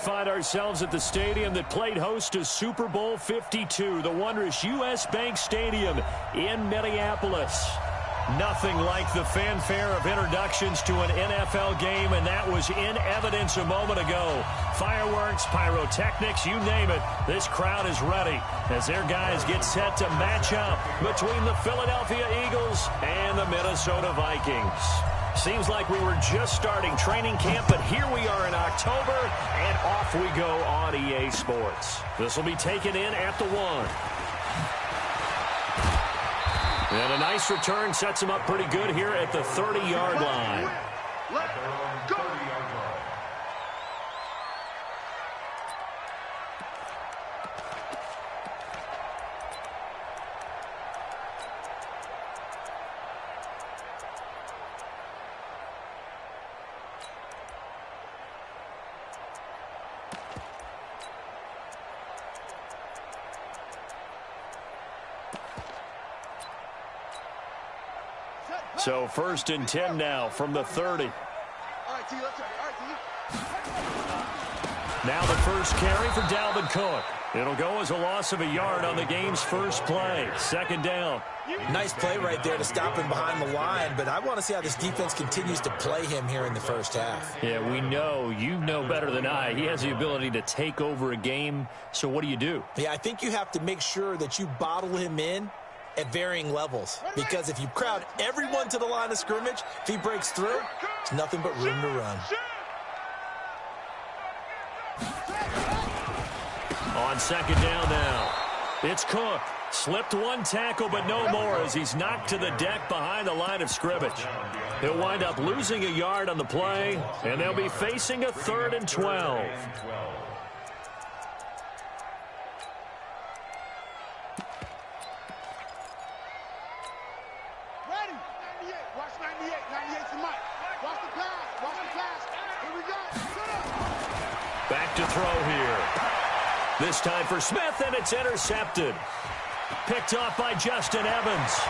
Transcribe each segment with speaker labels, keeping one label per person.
Speaker 1: Find ourselves at the stadium that played host to Super Bowl 52, the wondrous U.S. Bank Stadium in Minneapolis. Nothing like the fanfare of introductions to an NFL game, and that was in evidence a moment ago. Fireworks, pyrotechnics, you name it. This crowd is ready as their guys get set to match up between the Philadelphia Eagles and the Minnesota Vikings. Seems like we were just starting training camp, but here we are in October, and off we go on EA Sports. This will be taken in at the 1. And a nice return sets him up pretty good here at the 30-yard line.
Speaker 2: Let's go!
Speaker 1: So 1st and 10 now from the 30.
Speaker 2: All right, T, let's try. All right, T.
Speaker 1: Now the first carry for Dalvin Cook. It'll go as a loss of a yard on the game's first play. 2nd down.
Speaker 3: Nice play right there to stop him behind the line, but I want to see how this defense continues to play him here in the first half.
Speaker 1: Yeah, we know. You know better than I. He has the ability to take over a game. So what do?
Speaker 3: Yeah, I think you have to make sure that you bottle him in at varying levels, because if you crowd everyone to the line of scrimmage, if he breaks through, there's nothing but room to run.
Speaker 1: On 2nd down now, it's Cook. Slipped one tackle, but no more as he's knocked to the deck behind the line of scrimmage. He'll wind up losing a yard on the play, and they'll be facing a 3rd and 12. Back to throw here. This time for Smith, and it's intercepted. Picked off by Justin Evans.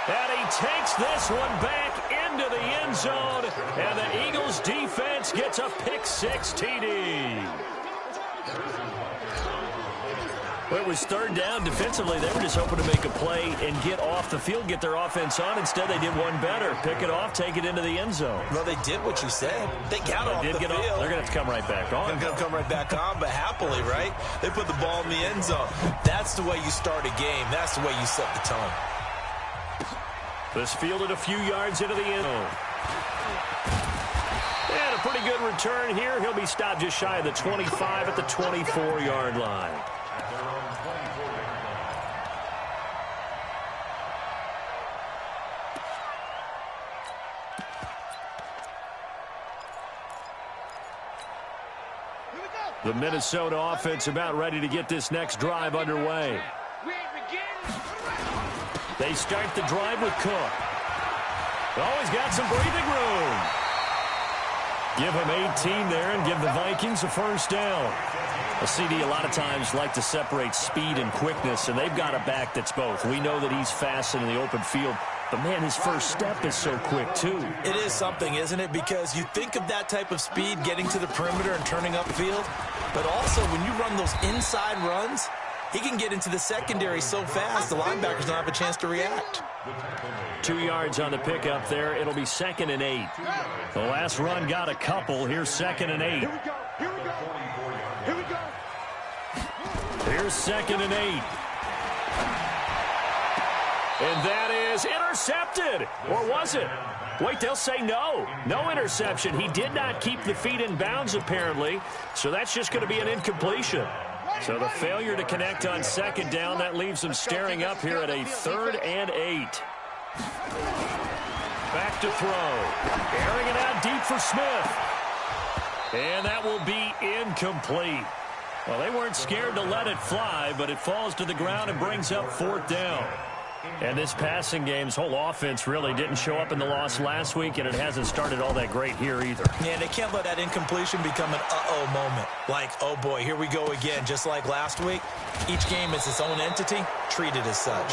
Speaker 1: And he takes this one back into the end zone, and the Eagles defense gets a pick-6 TD. Well, it was 3rd down. Defensively, they were just hoping to make a play and get off the field, get their offense on. Instead, they did one better. Pick it off, take it into the end zone.
Speaker 3: Well, they did what you said. They got off the field.
Speaker 1: They're going to have to come right back on.
Speaker 3: They're going to come right back on, but happily, right? They put the ball in the end zone. That's the way you start a game. That's the way you set the tone.
Speaker 1: This fielded a few yards into the end zone. And a pretty good return here. He'll be stopped just shy of the 25 at the 24-yard line. The Minnesota offense about ready to get this next drive underway. They start the drive with Cook. Oh, he's got some breathing room. Give him 18 there and give the Vikings a 1st down. A CD a lot of times like to separate speed and quickness, and they've got a back that's both. We know that he's fast in the open field, but, man, his first step is so quick, too.
Speaker 3: It is something, isn't it? Because you think of that type of speed getting to the perimeter and turning upfield, but also when you run those inside runs, he can get into the secondary so fast the linebackers don't have a chance to react.
Speaker 1: 2 yards on the pickup there. It'll be 2nd and 8. The last run got a couple. Here's 2nd and 8.
Speaker 2: Here we go. Here we go. Here we go.
Speaker 1: Here's 2nd and 8. And that is intercepted. Or was it? Wait, they'll say no. No interception. He did not keep the feet in bounds, apparently. So that's just going to be an incompletion. So the failure to connect on 2nd down, that leaves them staring up here at a 3rd and 8. Back to throw. Airing it out deep for Smith. And that will be incomplete. Well, they weren't scared to let it fly, but it falls to the ground and brings up 4th down. And this passing game's whole offense really didn't show up in the loss last week, and it hasn't started all that great here either.
Speaker 3: Yeah, they can't let that incompletion become an uh-oh moment. Like, oh boy, here we go again, just like last week. Each game is its own entity, treated as such.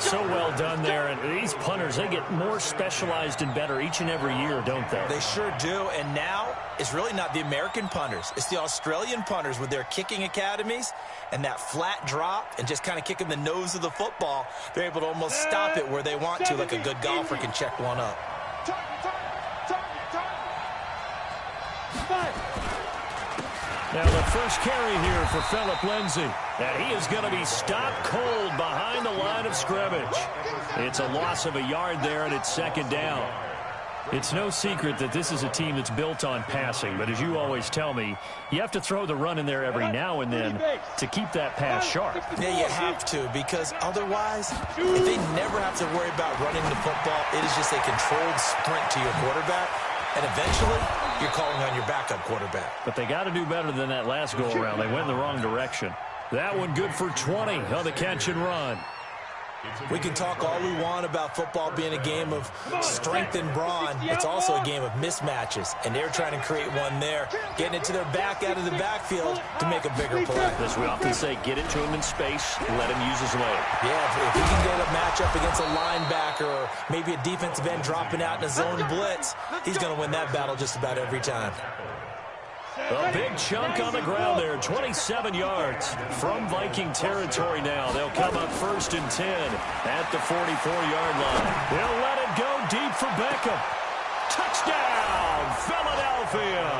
Speaker 1: So well done there, and these punters, they get more specialized and better each and every year, don't they?
Speaker 3: They sure do, and now is really not the American punters. It's the Australian punters with their kicking academies and that flat drop and just kind of kicking the nose of the football. They're able to almost stop it where they want to, like a good golfer can check one up.
Speaker 1: Now the first carry here for Phillip Lindsay. And he is going to be stopped cold behind the line of scrimmage. It's a loss of a yard there, and it's second down. It's no secret that this is a team that's built on passing, but as you always tell me, you have to throw the run in there every now and then to keep that pass sharp.
Speaker 3: Yeah, you have to, because otherwise, if they never have to worry about running the football, it is just a controlled sprint to your quarterback, and eventually, you're calling on your backup quarterback.
Speaker 1: But they got to do better than that last go-around. They went in the wrong direction. That one good for 20 on the catch and run.
Speaker 3: We can talk all we want about football being a game of strength and brawn. It's also a game of mismatches, and they're trying to create one there, getting it to their back out of the backfield to make a bigger play.
Speaker 1: As we often say, get it to him in space, let him use his leg.
Speaker 3: Yeah, if he can get a matchup against a linebacker or maybe a defensive end dropping out in a zone blitz, he's going to win that battle just about every time.
Speaker 1: A big chunk on the ground there, 27 yards from Viking territory now. They'll come up 1st and 10 at the 44-yard line. They'll let it go deep for Beckham. Touchdown, Philadelphia.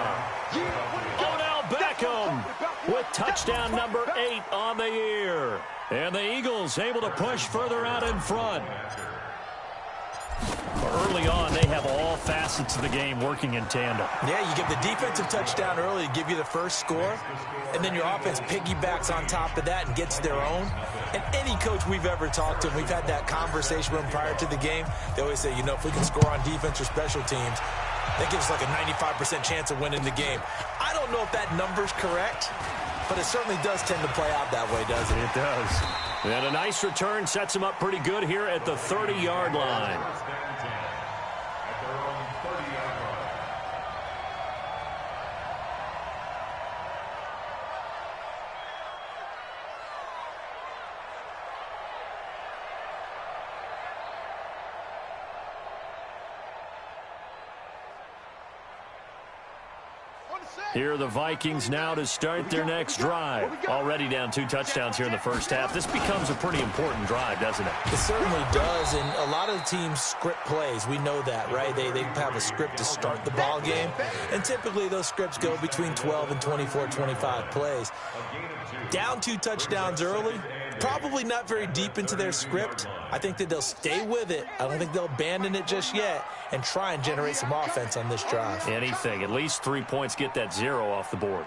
Speaker 1: Odell Beckham with touchdown number 8 on the year. And the Eagles able to push further out in front. Early on, they have all facets of the game working in tandem.
Speaker 3: Yeah, you give the defensive touchdown early to give you the first score, and then your offense piggybacks on top of that and gets their own. And any coach we've ever talked to, and we've had that conversation with them prior to the game, they always say, you know, if we can score on defense or special teams, that gives us like a 95% chance of winning the game. I don't know if that number's correct, but it certainly does tend to play out that way, doesn't it?
Speaker 1: It does. And a nice return sets him up pretty good here at the 30-yard line. Here are the Vikings now to start their next drive. Already down 2 touchdowns here in the first half. This becomes a pretty important drive, doesn't it?
Speaker 3: It certainly does, and a lot of the teams script plays. We know that, right? They have a script to start the ball game, and typically those scripts go between 12 and 24, 25 plays. Down 2 touchdowns early, probably not very deep into their script. I think that they'll stay with it. I don't think they'll abandon it just yet and try and generate some offense on this drive.
Speaker 1: Anything. At least 3 points, get that 0 off the board.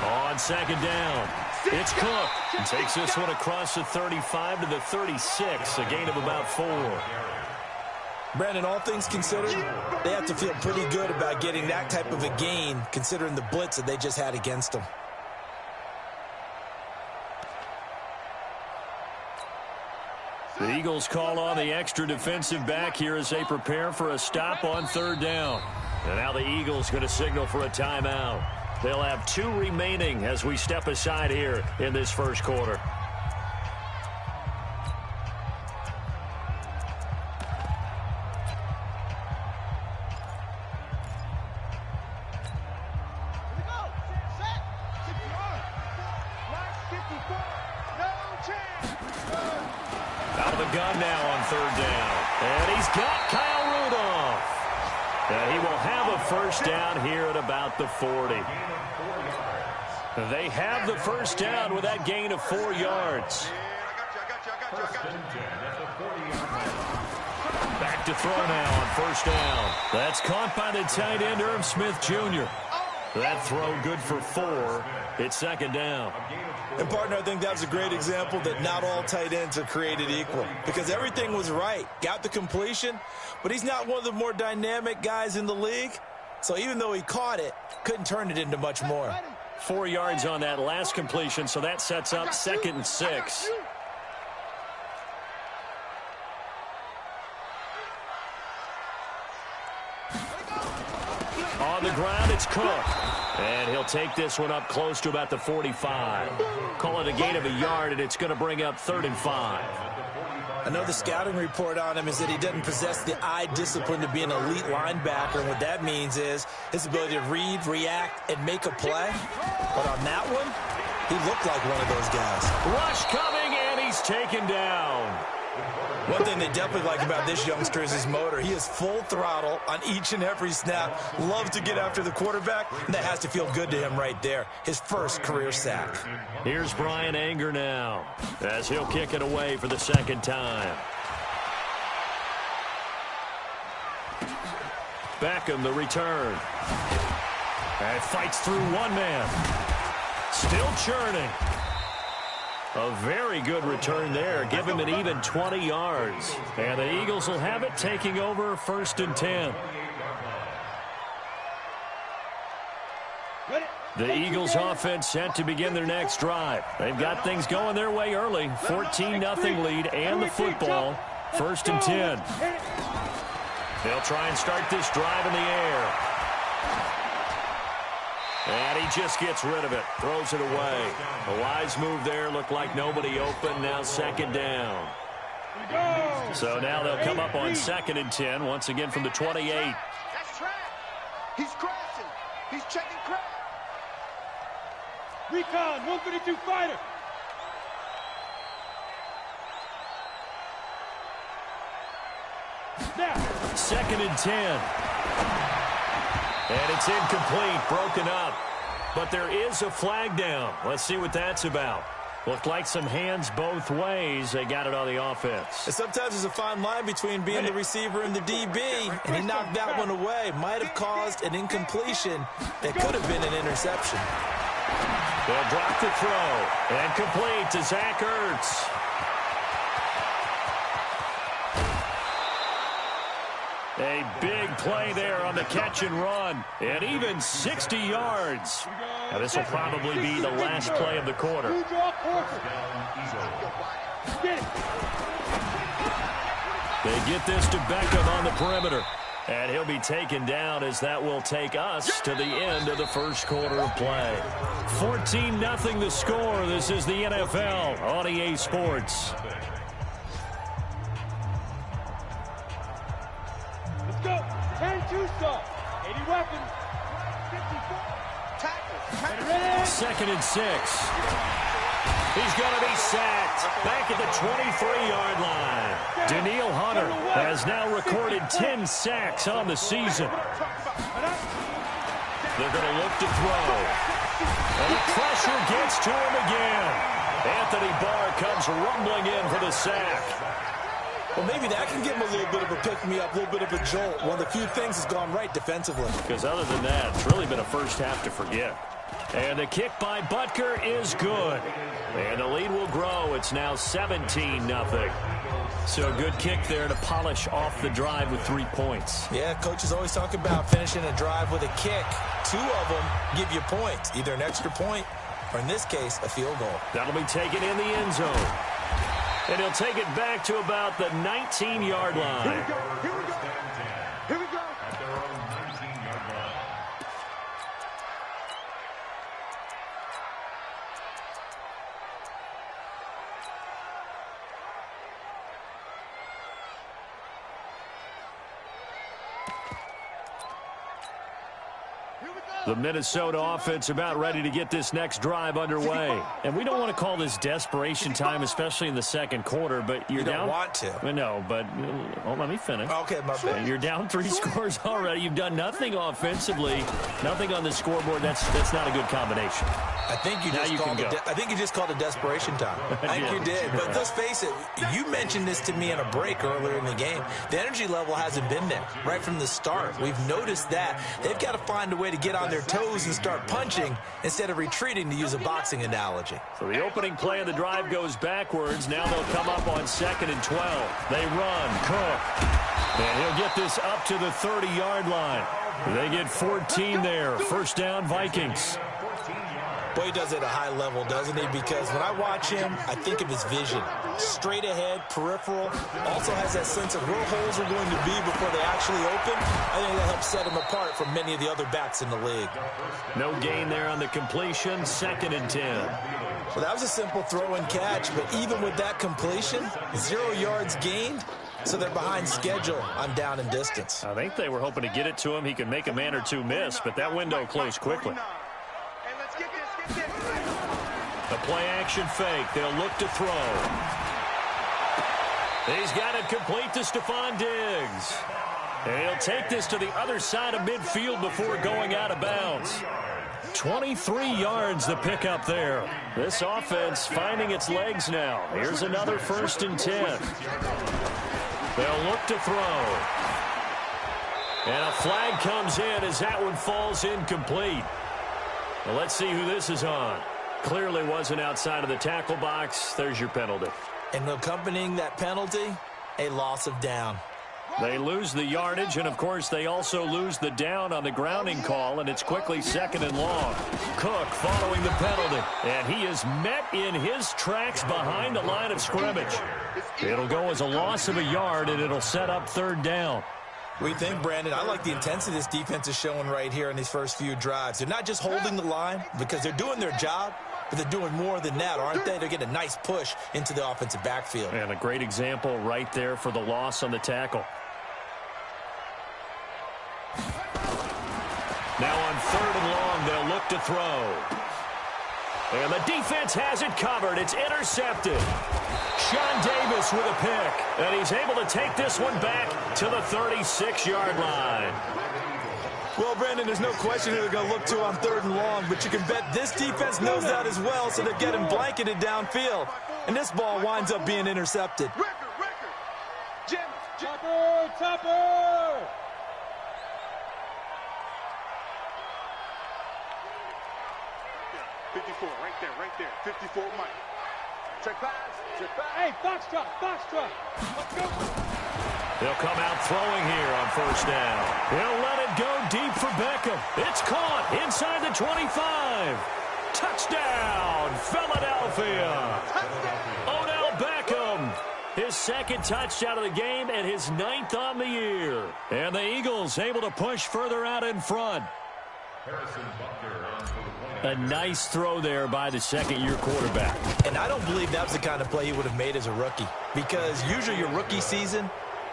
Speaker 1: On second down, it's Cook. He takes this one across the 35 to the 36, a gain of about 4.
Speaker 3: Brandon, all things considered, they have to feel pretty good about getting that type of a gain considering the blitz that they just had against them.
Speaker 1: The Eagles call on the extra defensive back here as they prepare for a stop on 3rd down. And now the Eagles going to signal for a timeout. They'll have 2 remaining as we step aside here in this first quarter. Out of the gun now on 3rd down. And he's got Kyle Rudolph. And he will have a first down here at about the 40. They have the first down with that gain of 4 yards. Back to throw now on 1st down. That's caught by the tight end, Irv Smith Jr. That throw good for 4. It's 2nd down.
Speaker 3: And, partner, I think that was a great example that not all tight ends are created equal because everything was right. Got the completion, but he's not one of the more dynamic guys in the league. So even though he caught it, couldn't turn it into much more.
Speaker 1: 4 yards on that last completion, so that sets up 2nd and 6. On the ground, it's Cook. And he'll take this one up close to about the 45. Call it a gain of a yard, and it's going to bring up 3rd and 5.
Speaker 3: I know the scouting report on him is that he doesn't possess the eye discipline to be an elite linebacker. And what that means is his ability to read, react, and make a play. But on that one, he looked like one of those guys.
Speaker 1: Rush coming, and he's taken down.
Speaker 3: One thing they definitely like about this youngster is his motor. He is full throttle on each and every snap. Loves to get after the quarterback, and that has to feel good to him right there. His first career sack.
Speaker 1: Here's Brian Anger now, as he'll kick it away for the second time. Beckham, the return. And fights through one man. Still churning. A very good return there. Give him an even 20 yards. And the Eagles will have it, taking over 1st and 10. The Eagles offense set to begin their next drive. They've got things going their way early. 14-0 lead and the football. 1st and 10. They'll try and start this drive in the air. And he just gets rid of it. Throws it away. A wise move there. Looked like nobody open. Now 2nd down. So now they'll come up on 2nd and 10. Once again from the 28.
Speaker 2: That's track. He's crashing. He's checking crash.
Speaker 4: Recon, 152 fighter. Snap.
Speaker 1: 2nd and 10. And it's incomplete, broken up. But there is a flag down. Let's see what that's about. Looked like some hands both ways. They got it on the offense.
Speaker 3: And sometimes there's a fine line between being the receiver and the DB, and he knocked that one away. Might have caused an incompletion that could have been an interception.
Speaker 1: They'll drop the throw. And complete to Zach Ertz. A big play there on the catch and run. And even 60 yards. Now this will probably be the last play of the quarter. They get this to Beckham on the perimeter. And he'll be taken down as that will take us to the end of the first quarter of play. 14-0 the score. This is the NFL on EA Sports.
Speaker 4: Let's go. 10-2 stop. 80 weapons. 54. Tackle.
Speaker 1: 2nd and 6. He's going to be sacked back at the 23-yard line. Daniil Hunter has now recorded 10 sacks on the season. They're going to look to throw. And the pressure gets to him again. Anthony Barr comes rumbling in for the sack.
Speaker 3: Well, maybe that can give him a little bit of a pick-me-up, a little bit of a jolt. One of the few things has gone right defensively.
Speaker 1: Because other than that, it's really been a first half to forget. And the kick by Butker is good. And the lead will grow. It's now 17-0. So a good kick there to polish off the drive with 3 points.
Speaker 3: Yeah, coaches always talk about finishing a drive with a kick. 2 of them give you points, either an extra point or, in this case, a field goal.
Speaker 1: That'll be taken in the end zone. And he'll take it back to about the 19-yard line.
Speaker 2: Here we go. Here we go. Here we go.
Speaker 1: The Minnesota offense about ready to get this next drive underway. And we don't want to call this desperation time, especially in the second quarter, but you're down.
Speaker 3: You don't want to.
Speaker 1: No, but let me finish.
Speaker 3: Okay, my bad.
Speaker 1: You're down 3 scores already. You've done nothing offensively, nothing on the scoreboard. That's not a good combination.
Speaker 3: I think you just called it desperation time. I think you did. But let's face it, you mentioned this to me in a break earlier in the game. The energy level hasn't been there right from the start. We've noticed that. They've got to find a way to get on their toes and start punching instead of retreating, to use a boxing analogy.
Speaker 1: So the opening play of the drive goes backwards. Now they'll come up on 2nd and 12. They run. Cook. And he'll get this up to the 30-yard line. They get 14 there. First down, Vikings.
Speaker 3: Boy, he does it at a high level, doesn't he? Because when I watch him, I think of his vision. Straight ahead, peripheral. Also has that sense of where holes are going to be before they actually open. I think that helps set him apart from many of the other backs in the league.
Speaker 1: No gain there on the completion. 2nd and 10.
Speaker 3: Well, that was a simple throw and catch, but even with that completion, 0 yards gained, so they're behind schedule on down and distance.
Speaker 1: I think they were hoping to get it to him. He could make a man or two miss, but that window closed quickly. The play action fake. They'll look to throw. He's got it complete to Stephon Diggs. And he'll take this to the other side of midfield before going out of bounds. 23 yards the pickup there. This offense finding its legs now. Here's another 1st and 10. They'll look to throw. And a flag comes in as that one falls incomplete. Well, let's see who this is on. Clearly wasn't outside of the tackle box. There's your penalty.
Speaker 3: And accompanying that penalty, a loss of down.
Speaker 1: They lose the yardage, and, of course, they also lose the down on the grounding call, and it's quickly 2nd and long. Cook following the penalty, and he is met in his tracks behind the line of scrimmage. It'll go as a loss of a yard, and it'll set up 3rd down.
Speaker 3: We think, Brandon, I like the intensity this defense is showing right here in these first few drives. They're not just holding the line because they're doing their job, but they're doing more than that, aren't they? They're getting a nice push into the offensive backfield.
Speaker 1: And a great example right there for the loss on the tackle. Now on 3rd and long, they'll look to throw. And the defense has it covered. It's intercepted. Sean Davis with a pick. And he's able to take this one back to the 36-yard line.
Speaker 3: Well, Brandon, there's no question who they're going to look to on 3rd and long, but you can bet this defense knows that as well, so they're getting blanketed downfield. And this ball winds up being intercepted.
Speaker 4: Topper!
Speaker 2: 54, right there. 54, Mike. Check pass.
Speaker 4: Hey, Foxtrot. Let's go.
Speaker 1: They'll come out throwing here on 1st down. He'll let it go deep for Beckham. It's caught inside the 25. Touchdown, Philadelphia. Odell Beckham. His 2nd touchdown of the game and his 9th on the year. And the Eagles able to push further out in front. A nice throw there by the 2nd-year quarterback.
Speaker 3: And I don't believe that was the kind of play he would have made as a rookie, because usually your rookie season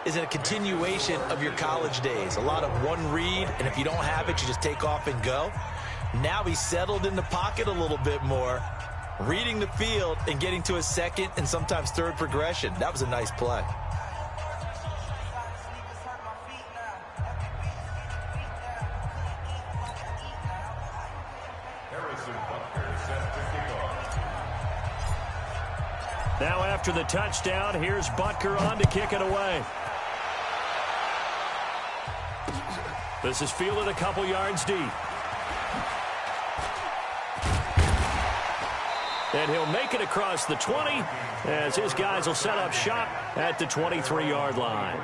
Speaker 3: is a continuation of your college days. A lot of one read, and if you don't have it, you just take off and go. Now he's settled in the pocket a little bit more, reading the field and getting to his 2nd and sometimes 3rd progression. That was a nice play.
Speaker 1: Now after the touchdown, here's Butker on to kick it away. This is fielded a couple yards deep. And he'll make it across the 20 as his guys will set up shop at the 23-yard line.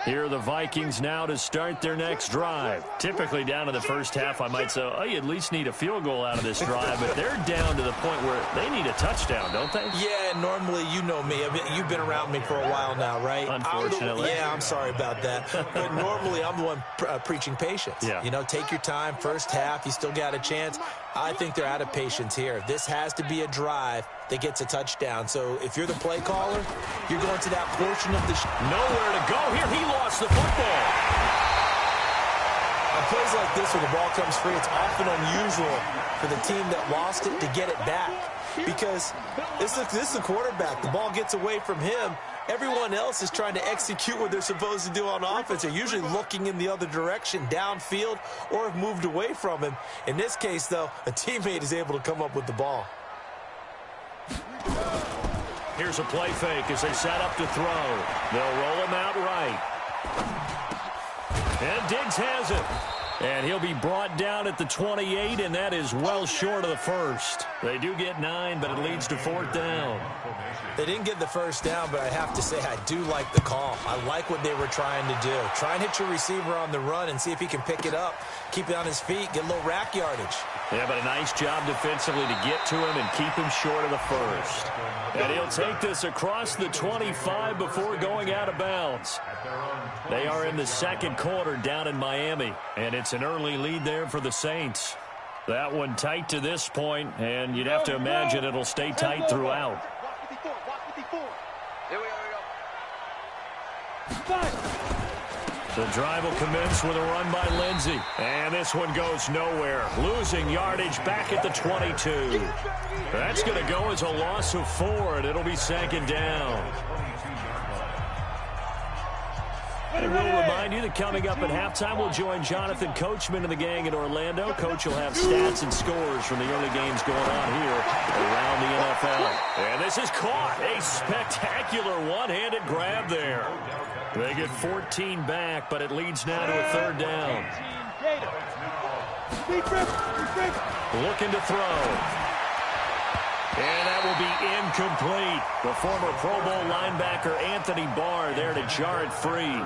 Speaker 1: Here are the Vikings now to start their next drive. Typically down in the first half, I might say, oh, you at least need a field goal out of this drive, but they're down to the point where they need a touchdown, don't they?
Speaker 3: Yeah, normally, you know me. I mean, you've been around me for a while now, right?
Speaker 1: Unfortunately.
Speaker 3: I'm sorry about that. But normally, I'm the one preaching patience.
Speaker 1: Yeah.
Speaker 3: You know, take your time. First half, you still got a chance. I think they're out of patience here. This has to be a drive that gets a touchdown. So if you're the play caller, you're going to that portion of the
Speaker 1: nowhere to go here. He lost the football.
Speaker 3: On plays like this where the ball comes free, it's often unusual for the team that lost it to get it back, because this is the quarterback. The ball gets away from him. Everyone else is trying to execute what they're supposed to do on offense. They're usually looking in the other direction, downfield, or have moved away from him. In this case, though, a teammate is able to come up with the ball.
Speaker 1: Here's a play fake as they set up to throw. They'll roll him out right. And Diggs has it. And he'll be brought down at the 28, and that is well short of the first. They do get 9, but it leads to 4th down.
Speaker 3: They didn't get the first down, but I have to say I do like the call. I like what they were trying to do. Try and hit your receiver on the run and see if he can pick it up, keep it on his feet, get a little rack yardage.
Speaker 1: Yeah, but a nice job defensively to get to him and keep him short of the first. And he'll take this across the 25 before going out of bounds. They are in the second quarter down in Miami, and it's an early lead there for the Saints. That one tight to this point, and you'd have to imagine it'll stay tight throughout.
Speaker 2: Here we go.
Speaker 1: The drive will commence with a run by Lindsey. And this one goes nowhere. Losing yardage back at the 22. That's going to go as a loss of 4, and it'll be second down. And we'll remind you that coming up at halftime, we'll join Jonathan Coachman and the gang in Orlando. Coach will have stats and scores from the early games going on here around the NFL. And this is caught. A spectacular one-handed grab there. They get 14 back, but it leads now to a third down. Looking to throw. And that will be incomplete. The former Pro Bowl linebacker Anthony Barr there to jar it free.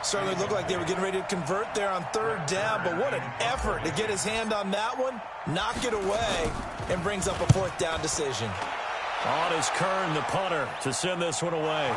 Speaker 3: Certainly looked like they were getting ready to convert there on third down, but what an effort to get his hand on that one, knock it away, and brings up a fourth down decision.
Speaker 1: On is Kern, the punter, to send this one away.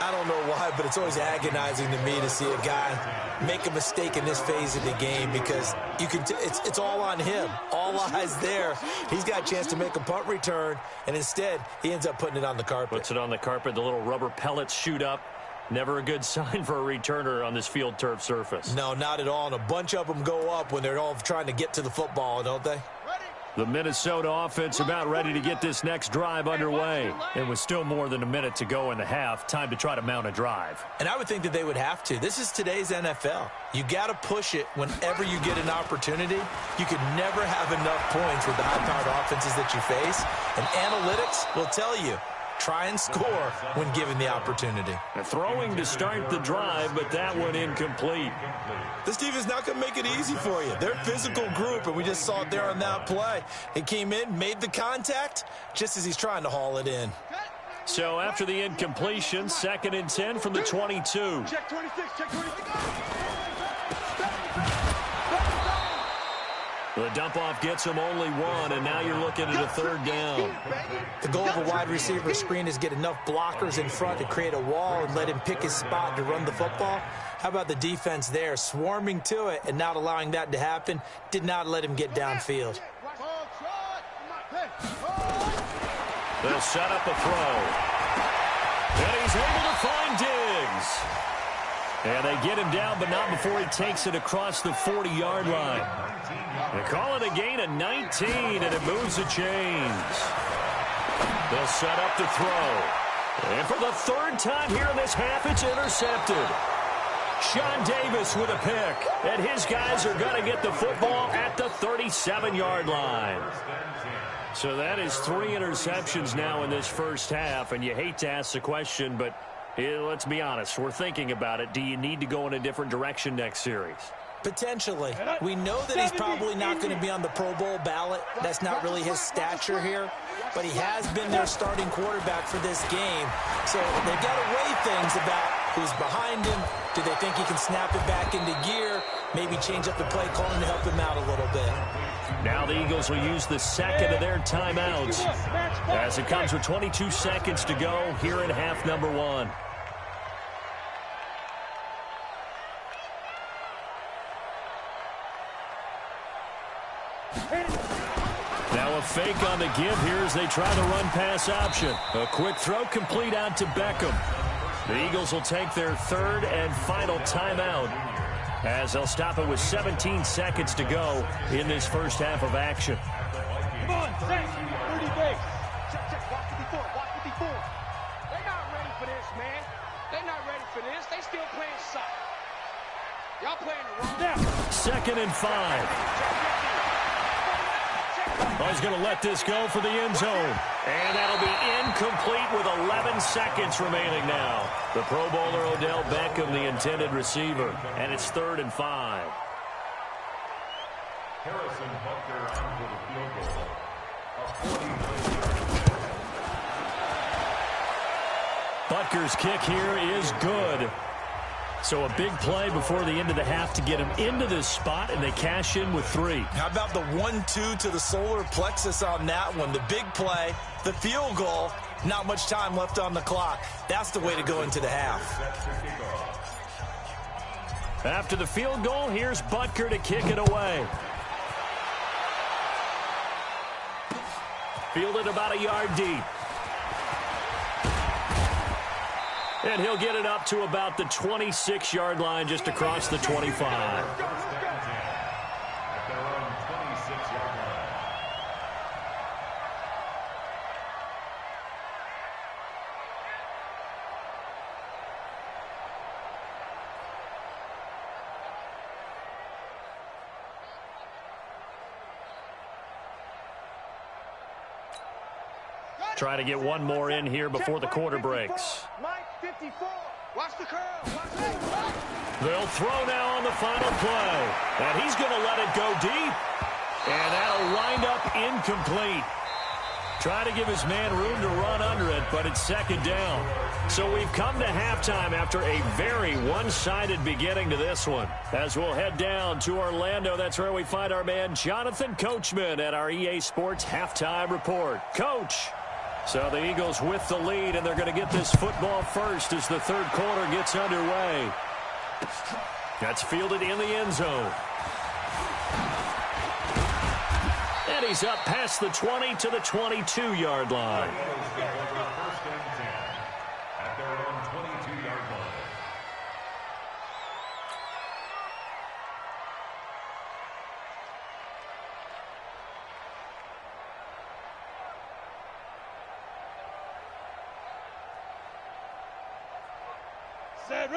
Speaker 3: I don't know why, but it's always agonizing to me to see a guy make a mistake in this phase of the game because you can it's all on him. All eyes there. He's got a chance to make a punt return, and instead he ends up putting it on the carpet.
Speaker 1: Puts it on the carpet. The little rubber pellets shoot up. Never a good sign for a returner on this field turf surface.
Speaker 3: No, not at all. And a bunch of them go up when they're all trying to get to the football, don't they?
Speaker 1: The Minnesota offense about ready to get this next drive underway. And with still more than a minute to go in the half, time to try to mount a drive.
Speaker 3: And I would think that they would have to. This is today's NFL. You got to push it whenever you get an opportunity. You could never have enough points with the high-powered offenses that you face. And analytics will tell you, try and score when given the opportunity.
Speaker 1: Throwing to start the drive, but that one incomplete.
Speaker 3: This team is not going to make it easy for you. They're a physical group, and we just saw it there on that play. He came in, made the contact, just as he's trying to haul it in.
Speaker 1: So after the incompletion, 2nd and 10 from the 22.
Speaker 2: Check 26, check 26.
Speaker 1: The dump-off gets him only 1, and now you're looking at a third down.
Speaker 3: The goal of a wide receiver screen is get enough blockers in front to create a wall and let him pick his spot to run the football. How about the defense there, swarming to it and not allowing that to happen, did not let him get downfield.
Speaker 1: They'll set up a throw. And he's able to find Diggs. And they get him down, but not before he takes it across the 40-yard line. They call it a gain of 19, and it moves the chains. They'll set up the throw. And for the third time here in this half, it's intercepted. Sean Davis with a pick, and his guys are going to get the football at the 37-yard line. So that is 3 interceptions now in this first half, and you hate to ask the question, but let's be honest, we're thinking about it. Do you need to go in a different direction next series?
Speaker 3: Potentially. We know that he's probably not going to be on the Pro Bowl ballot. That's not really his stature here. But he has been their starting quarterback for this game. So they've got to weigh things about who's behind him. Do they think he can snap it back into gear? Maybe change up the play calling to help him out a little bit.
Speaker 1: Now the Eagles will use the second of their timeouts as it comes with 22 seconds to go here in half number 1. Now a fake on the give here as they try the run-pass option. A quick throw complete out to Beckham. The Eagles will take their third and final timeout as they'll stop it with 17 seconds to go in this first half of action.
Speaker 4: Come on, set. 30 base.
Speaker 2: Check, watch 54, watch 54. They're not ready for this, man. They're not ready for this. They still playing soccer. Y'all playing the wrong.
Speaker 4: Snap.
Speaker 1: 2nd and 5. He's going to let this go for the end zone. And that'll be incomplete with 11 seconds remaining now. The Pro Bowler Odell Beckham, the intended receiver. And it's 3rd and 5.
Speaker 5: Harrison Butker onto the field goal.
Speaker 1: Butker's kick here is good. So a big play before the end of the half to get them into this spot, and they cash in with 3.
Speaker 3: How about the 1-2 to the solar plexus on that one? The big play, the field goal, not much time left on the clock. That's the way to go into the half.
Speaker 1: After the field goal, here's Butker to kick it away. Fielded about a yard deep. And he'll get it up to about the 26-yard line, just across the 25. Try to get one more in here before the quarter breaks.
Speaker 2: Mike 54. Watch the curl. Watch it.
Speaker 1: They'll throw now on the final play. And he's going to let it go deep. And that'll wind up incomplete. Try to give his man room to run under it, but it's second down. So we've come to halftime after a very one-sided beginning to this one. As we'll head down to Orlando, that's where we find our man Jonathan Coachman at our EA Sports Halftime Report. Coach. So the Eagles with the lead, and they're going to get this football first as the third quarter gets underway. That's fielded in the end zone. And he's up past the 20 to the 22-yard line.
Speaker 5: First and 10 at their own 22-yard line.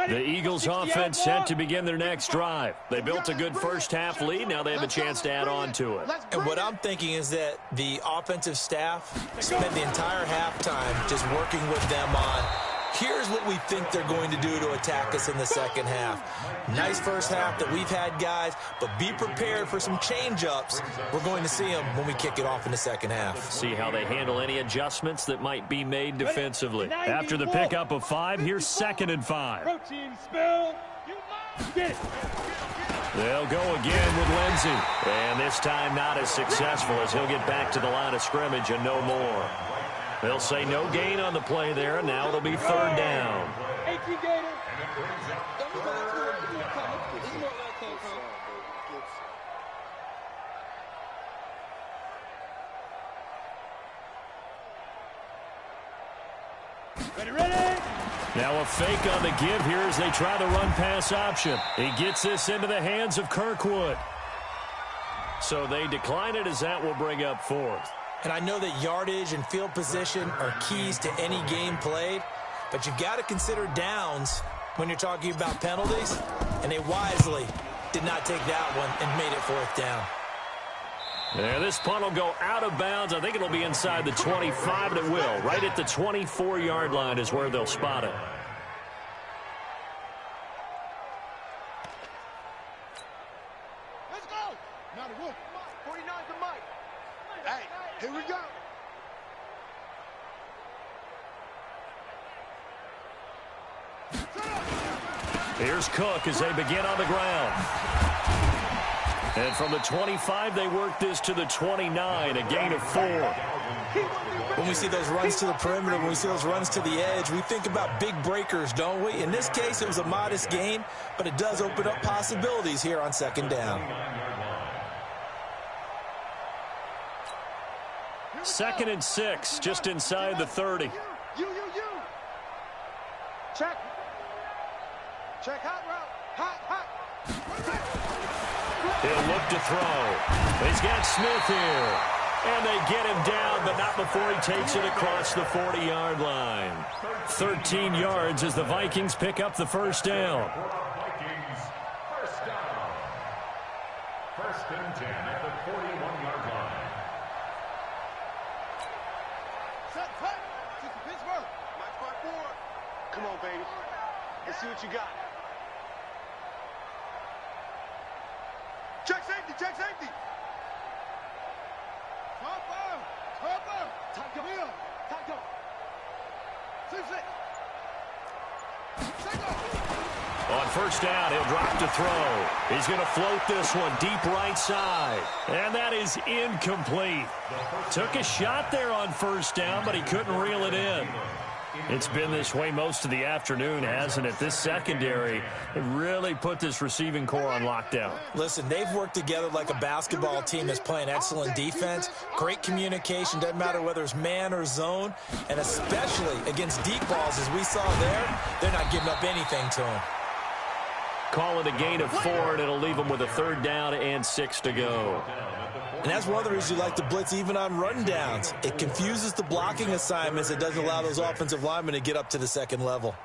Speaker 1: The Eagles offense set to begin their next drive. They built a good first half lead. Now they have a chance to add on to it.
Speaker 3: And what I'm thinking is that the offensive staff spent the entire halftime just working with them on, here's what we think they're going to do to attack us in the second half. Nice first half that we've had, guys, but be prepared for some change-ups. We're going to see them when we kick it off in the second half.
Speaker 1: See how they handle any adjustments that might be made defensively. After the pickup of 5, here's 2nd and 5.
Speaker 4: Protein spill. Get it.
Speaker 1: They'll go again with Lindsey. And this time not as successful as he'll get back to the line of scrimmage and no more. They'll say no gain on the play there, and now it'll be 3rd down.
Speaker 4: Ready.
Speaker 1: Now a fake on the give here as they try the run-pass option. He gets this into the hands of Kirkwood. So they decline it as that will bring up 4th.
Speaker 3: And I know that yardage and field position are keys to any game played, but you've got to consider downs when you're talking about penalties, and they wisely did not take that one and made it 4th down.
Speaker 1: There, this punt will go out of bounds. I think it'll be inside the 25, and it will. Right at the 24-yard line is where they'll spot it.
Speaker 2: Let's go. Now the Wolf. 49's the Mike. Hey, here we go.
Speaker 1: Here's Cook as they begin on the ground. And from the 25, they work this to the 29, a gain of 4.
Speaker 3: When we see those runs to the perimeter, when we see those runs to the edge, we think about big breakers, don't we? In this case, it was a modest gain, but it does open up possibilities here on 2nd down.
Speaker 1: 2nd and 6, just inside the 30.
Speaker 2: You. Check. Check hot route. Hot.
Speaker 1: He'll look to throw. He's got Smith here. And they get him down, but not before he takes it across the 40-yard line. 13 yards as the Vikings pick up the 1st down.
Speaker 5: Vikings, 1st down. 1st and 10 at the 41-yard line.
Speaker 2: Set. Pittsburgh. Mike 5-4. Come on, baby. Let's see what you got. Check safety. Cover. Taco. 6-6.
Speaker 1: On first down, he'll drop to throw. He's going to float this one deep right side. And that is incomplete. Took a shot there on first down, but he couldn't reel it in. It's been this way most of the afternoon, hasn't it? This secondary really put this receiving core on lockdown.
Speaker 3: Listen, they've worked together like a basketball team that's playing excellent defense. Great communication, doesn't matter whether it's man or zone. And especially against deep balls, as we saw there, they're not giving up anything to them.
Speaker 1: Call it a gain of 4, and it'll leave them with a 3rd down and 6 to go.
Speaker 3: And that's one of the reasons you like to blitz even on rundowns. It confuses the blocking assignments. It doesn't allow those offensive linemen to get up to the second level.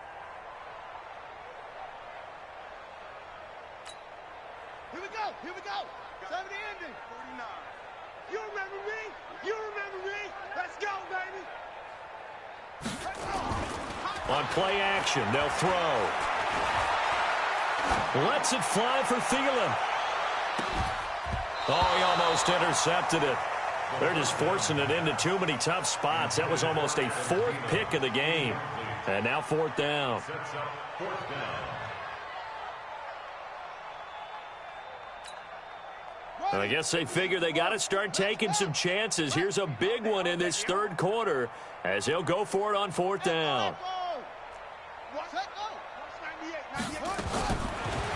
Speaker 2: Here we go. 70 ending. 49. You remember me? Let's go, baby.
Speaker 1: On play action, they'll throw. Lets it fly for Thielen. Oh, he almost intercepted it. They're just forcing it into too many tough spots. That was almost a 4th pick of the game. And now 4th down. And I guess they figure they got to start taking some chances. Here's a big one in this 3rd quarter as he'll go for it on 4th down.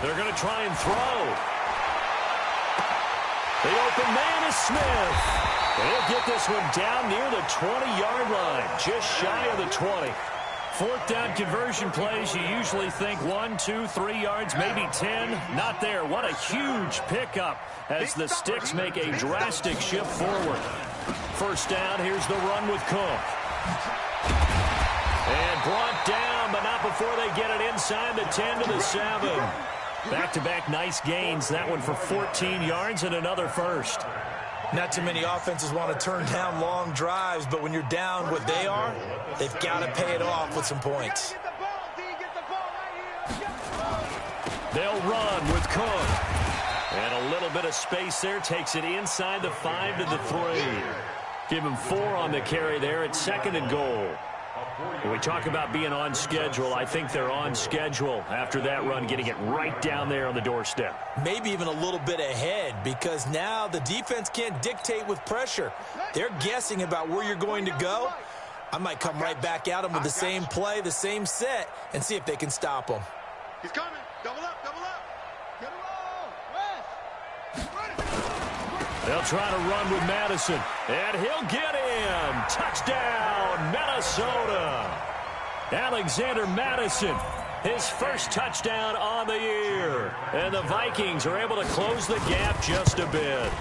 Speaker 1: They're going to try and throw. The open man is Smith. He'll get this one down near the 20-yard line, just shy of the 20. 4th down conversion plays, you usually think 1, 2, 3 yards, maybe 10. Not there. What a huge pickup as the Sticks make a drastic shift forward. 1st down, here's the run with Cook. And brought down, but not before they get it inside the 10 to the 7. Back-to-back nice gains. That one for 14 yards and another 1st.
Speaker 3: Not too many offenses want to turn down long drives, but when you're down what they are, they've got to pay it off with some points.
Speaker 1: They'll run with Cook. And a little bit of space there. Takes it inside the 5 to the 3. Give him 4 on the carry there. It's 2nd and goal. When we talk about being on schedule, I think they're on schedule after that run, getting it right down there on the doorstep.
Speaker 3: Maybe even a little bit ahead, because now the defense can't dictate with pressure. They're guessing about where you're going to go. I might come right back at them with the same play, the same set, and see if they can stop them.
Speaker 2: He's coming. Double up. Get him all.
Speaker 1: They'll try to run with Madison, and he'll get in. Touchdown, Minnesota. Alexander Madison, his 1st touchdown on the year. And the Vikings are able to close the gap just a bit.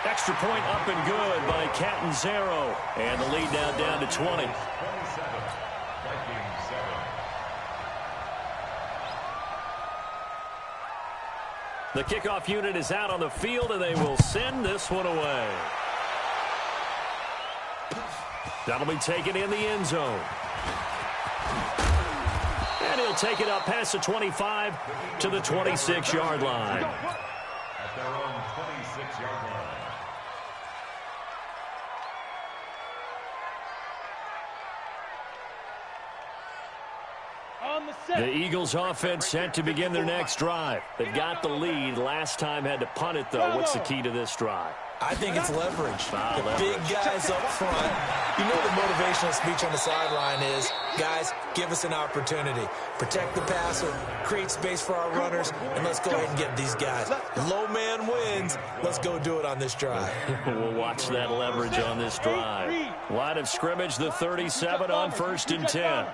Speaker 1: Extra point up and good by Catanzaro. And the lead now down to 20. The kickoff unit is out on the field, and they will send this one away. That'll be taken in the end zone. And he'll take it up past the 25 to the 26-yard line.
Speaker 5: At their own 26-yard line.
Speaker 1: The Eagles offense set to begin their next drive. They've got the lead. Last time had to punt it, though. What's the key to this drive?
Speaker 3: I think it's leverage. The big guys up front. You know the motivational speech on the sideline is, guys, give us an opportunity. Protect the passer, create space for our runners, and let's go ahead and get these guys. Low man wins. Let's go do it on this drive.
Speaker 1: We'll watch that leverage on this drive. Line of scrimmage, the 37 on 1st and 10.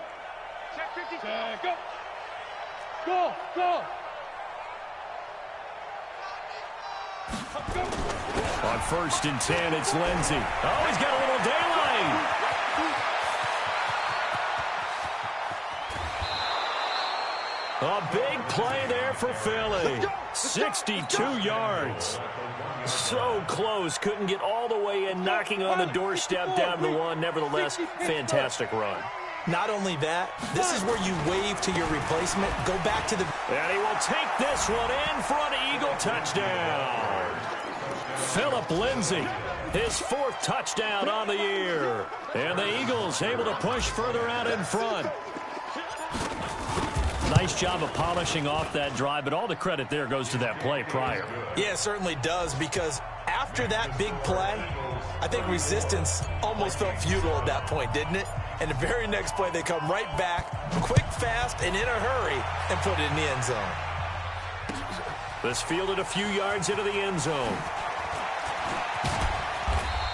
Speaker 4: Go.
Speaker 1: On 1st and 10, it's Lindsey. Oh, he's got a little daylight. A big play there for Philly. 62 yards. So close. Couldn't get all the way in, knocking on the doorstep down the 1. Nevertheless, fantastic run.
Speaker 3: Not only that, this is where you wave to your replacement. Go back to the...
Speaker 1: And he will take this one in for an Eagle touchdown. Philip Lindsay, his 4th touchdown on the year. And the Eagles able to push further out in front. Nice job of polishing off that drive, but all the credit there goes to that play prior.
Speaker 3: Yeah, it certainly does, because after that big play, I think resistance almost felt futile at that point, didn't it? And the very next play, they come right back, quick, fast, and in a hurry, and put it in the end zone.
Speaker 1: This fielded a few yards into the end zone.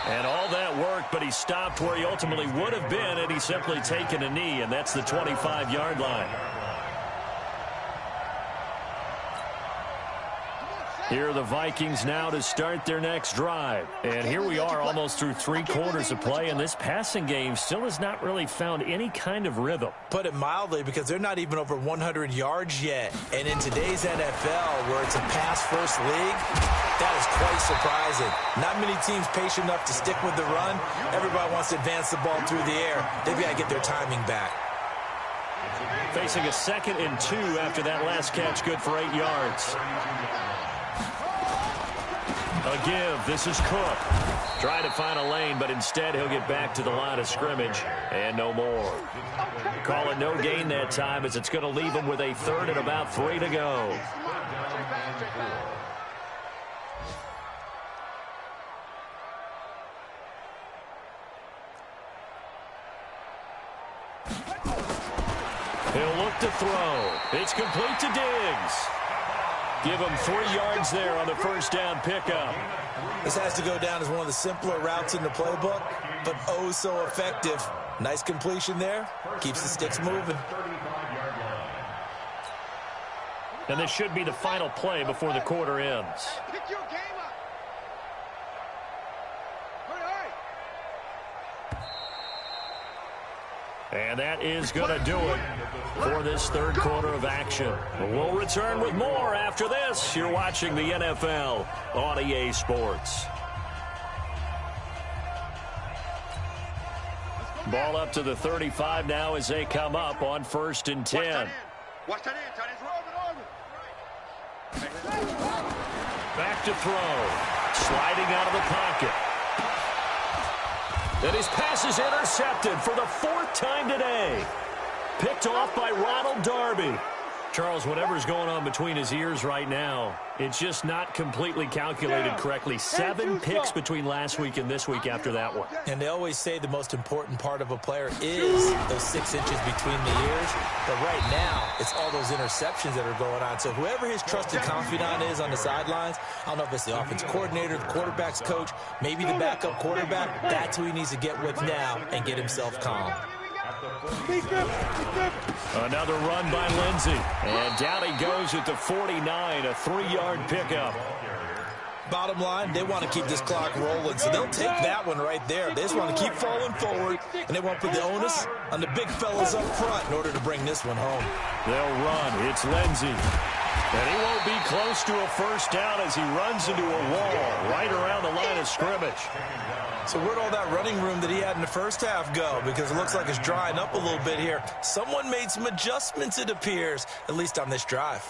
Speaker 1: And all that work, but he stopped where he ultimately would have been had he simply taken a knee, and that's the 25-yard line. Here are the Vikings now to start their next drive. And here we are almost through 3 quarters of play, and this passing game still has not really found any kind of rhythm.
Speaker 3: Put it mildly, because they're not even over 100 yards yet. And in today's NFL, where it's a pass-first league, that is quite surprising. Not many teams patient enough to stick with the run. Everybody wants to advance the ball through the air. They've got to get their timing back.
Speaker 1: Facing a 2nd and 2 after that last catch, good for 8 yards. A give. This is Cook. Trying to find a lane, but instead he'll get back to the line of scrimmage and no more. Call it no gain that time, as it's going to leave him with a 3rd and about 3 to go. He'll look to throw. It's complete to Diggs. Give him 3 yards there on the first down pickup.
Speaker 3: This has to go down as one of the simpler routes in the playbook, but oh so effective. Nice completion there. Keeps the sticks moving.
Speaker 1: And this should be the final play before the quarter ends.
Speaker 2: Pick your game up.
Speaker 1: And that is going to do it for this 3rd quarter of action. We'll return with more after this. You're watching the NFL on EA Sports. Ball up to the 35 now as they come up on 1st and 10.
Speaker 2: Watch that in, tight ends.
Speaker 1: Back to throw. Sliding out of the pocket. And his pass is intercepted for the 4th time today. Picked off by Ronald Darby. Charles, whatever's going on between his ears right now, it's just not completely calculated correctly. 7 picks between last week and this week after that one.
Speaker 3: And they always say the most important part of a player is those 6 inches between the ears. But right now, it's all those interceptions that are going on. So whoever his trusted confidant is on the sidelines, I don't know if it's the offense coordinator, the quarterback's coach, maybe the backup quarterback, that's who he needs to get with now and get himself calm.
Speaker 1: Another run by Lindsey. And down he goes at the 49, a 3-yard pickup.
Speaker 3: Bottom line, they want to keep this clock rolling, so they'll take that one right there. They just want to keep falling forward, and they want to put the onus on the big fellas up front in order to bring this one home.
Speaker 1: They'll run. It's Lindsey. And he won't be close to a first down as he runs into a wall right around the line of scrimmage.
Speaker 3: So where'd all that running room that he had in the first half go? Because it looks like it's drying up a little bit here. Someone made some adjustments, it appears, at least on this drive.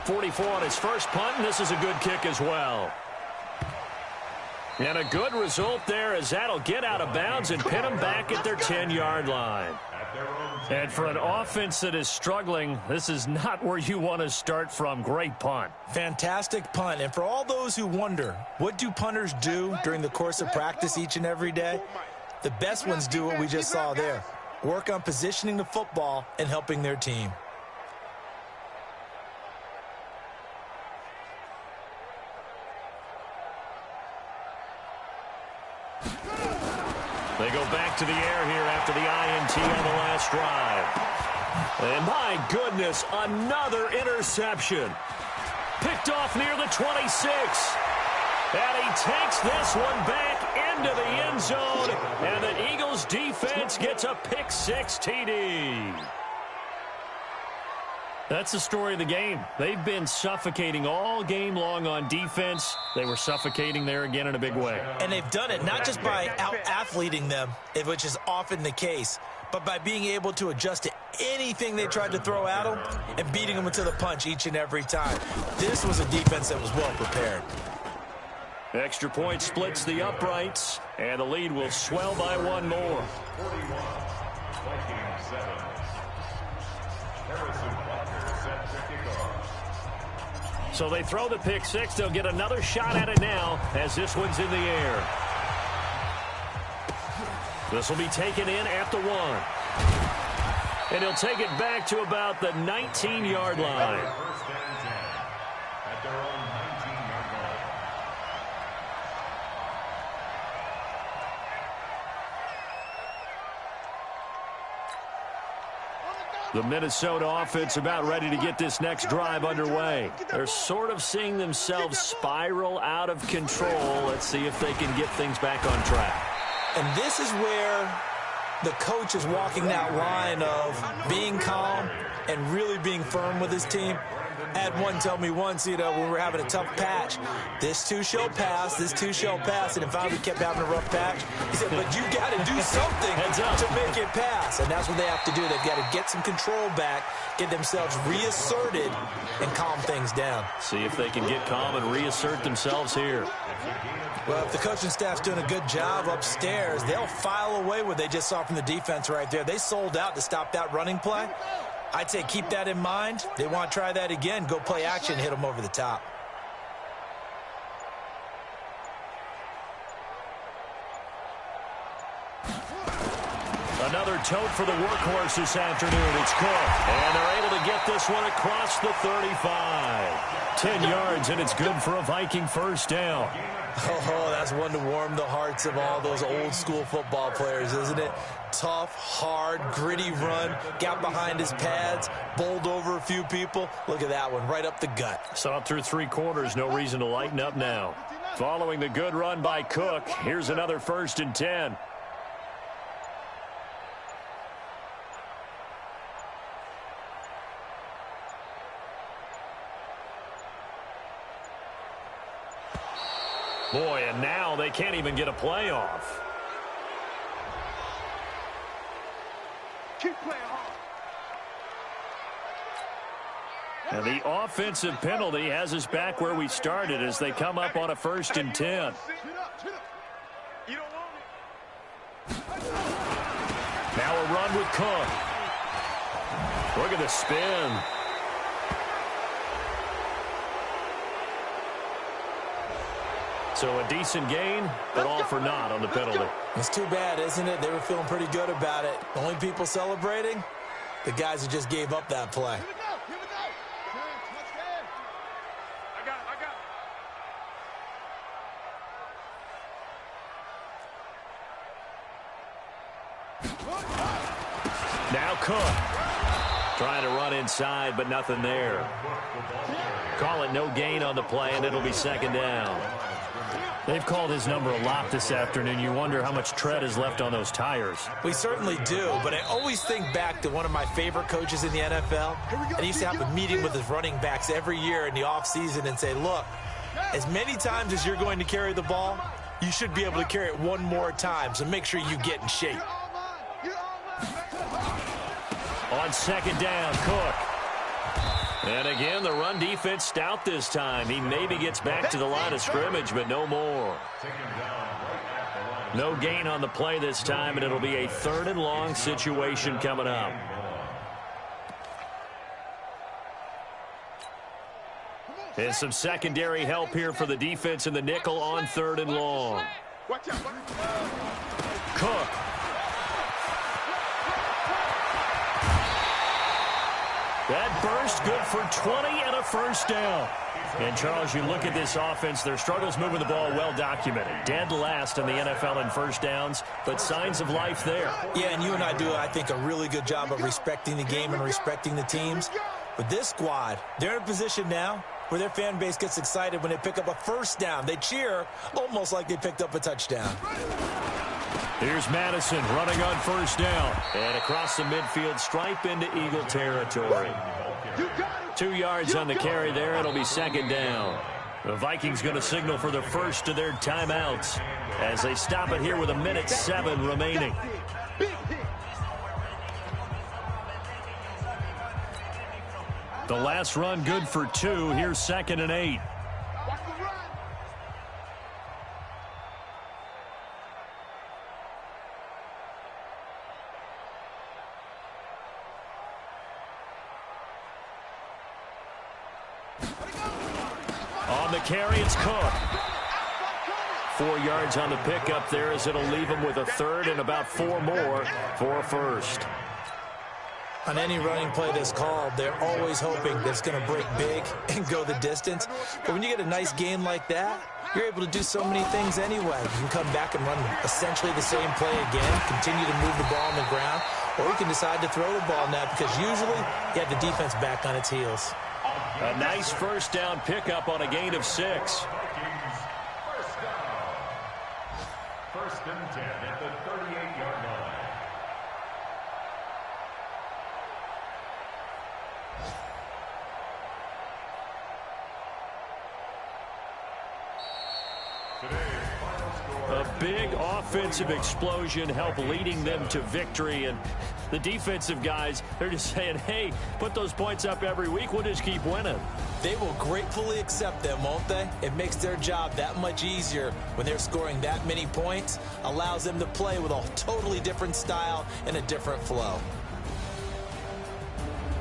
Speaker 1: .44 on his first punt, and this is a good kick as well. And a good result there, as that'll get out of bounds and pin them back at their 10-yard line. And for an offense that is struggling, this is not where you want to start from. Great punt.
Speaker 3: Fantastic punt. And for all those who wonder, what do punters do during the course of practice each and every day? The best ones do what we just saw there. Work on positioning the football and helping their team.
Speaker 1: They go back to the air here after the INT on the last drive. And my goodness, another interception. Picked off near the 26. And he takes this one back into the end zone. And the Eagles defense gets a pick-6 TD. That's the story of the game. They've been suffocating all game long on defense. They were suffocating there again in a big way.
Speaker 3: And they've done it not just by out-athleting them, which is often the case, but by being able to adjust to anything they tried to throw at them and beating them into the punch each and every time. This was a defense that was well prepared.
Speaker 1: Extra point splits the uprights, and the lead will swell by one more.
Speaker 5: 41, Vikings 7. Harrison Butker set to kick off.
Speaker 1: So they throw the pick six. They'll get another shot at it now as this one's in the air. This will be taken in at the 1. And he'll take it back to about the 19-yard line.
Speaker 5: First and 10 at their own 19-yard line.
Speaker 1: The Minnesota offense about ready to get this next drive underway. They're sort of seeing themselves spiral out of control. Let's see if they can get things back on track.
Speaker 3: And this is where the coach is walking that line of being calm and really being firm with his team. I had one tell me once, when we were having a tough patch, this too shall pass, this too shall pass. And in fact, we kept having a rough patch. He said, but you got to do something to make it pass. And that's what they have to do. They've got to get some control back, get themselves reasserted, and calm things down.
Speaker 1: See if they can get calm and reassert themselves here.
Speaker 3: Well, if the coaching staff's doing a good job upstairs, they'll file away what they just saw from the defense right there. They sold out to stop that running play. I'd say keep that in mind. They want to try that again. Go play action, hit them over the top.
Speaker 1: Another tote for the workhorse this afternoon. It's Cook. And they're able to get this one across the 35. 10 yards, and it's good for a Viking first down.
Speaker 3: Oh, that's one to warm the hearts of all those old-school football players, isn't it? Tough, hard, gritty run, got behind his pads, bowled over a few people. Look at that one, right up the gut.
Speaker 1: Saw through 3 quarters, no reason to lighten up now. Following the good run by Cook, here's another 1st and 10. Boy, and now they can't even get a play off.
Speaker 2: Keep playing hard.
Speaker 1: And the offensive penalty has us back where we started as they come up on a 1st and 10.
Speaker 2: You don't want it.
Speaker 1: Now a run with Cook. Look at the spin. So a decent gain, but all for naught on the penalty.
Speaker 3: It's too bad, isn't it? They were feeling pretty good about it. The only people celebrating, the guys who just gave up that play.
Speaker 2: Here we go. Here we go. Touchdown. I got it.
Speaker 1: Now Cook. Trying to run inside, but nothing there. Call it no gain on the play, and it'll be 2nd down. They've called his number a lot this afternoon. You wonder how much tread is left on those tires.
Speaker 3: We certainly do, but I always think back to one of my favorite coaches in the NFL. And he used to have a meeting with his running backs every year in the offseason and say, look, as many times as you're going to carry the ball, you should be able to carry it one more time, so make sure you get in shape.
Speaker 1: On 2nd down, Cook. And again, the run defense stout this time. He maybe gets back to the line of scrimmage, but no more. No gain on the play this time, and it'll be a 3rd and long situation coming up. And some secondary help here for the defense in the nickel on 3rd and long. Cook. That burst good for 20 and a 1st down. And, Charles, you look at this offense, their struggles moving the ball well documented. Dead last in the NFL in 1st downs, but signs of life there.
Speaker 3: Yeah, and you and I do, I think, a really good job of respecting the game and respecting the teams. But this squad, they're in a position now where their fan base gets excited when they pick up a 1st down. They cheer almost like they picked up a touchdown.
Speaker 1: Here's Madison running on 1st down. And across the midfield stripe into Eagle territory. 2 yards on the carry there. It'll be 2nd down. The Vikings going to signal for the first of their timeouts as they stop it here with 1:07 remaining. The last run good for 2. Here's 2nd and 8.
Speaker 2: Watch the run.
Speaker 1: On the carry, it's Cook. 4 yards on the pickup there as it'll leave him with a 3rd and about 4 more for a 1st.
Speaker 3: On any running play that's called, they're always hoping that it's going to break big and go the distance. But when you get a nice gain like that, you're able to do so many things anyway. You can come back and run essentially the same play again, continue to move the ball on the ground, or you can decide to throw the ball now because usually you have the defense back on its heels.
Speaker 1: A nice 1st down pickup on a gain of 6.
Speaker 5: Vikings, 1st down. 1st and 10 at the 38-yard line.
Speaker 1: A big offensive explosion helped leading them to victory, and the defensive guys, they're just saying, hey, put those points up every week, we'll just keep winning.
Speaker 3: They will gratefully accept them, won't they? It makes their job that much easier when they're scoring that many points, allows them to play with a totally different style and a different flow.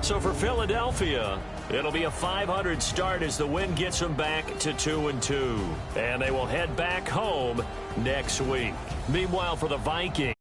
Speaker 1: So for Philadelphia, it'll be a 500 start as the win gets them back to 2-2. And they will head back home next week. Meanwhile, for the Vikings.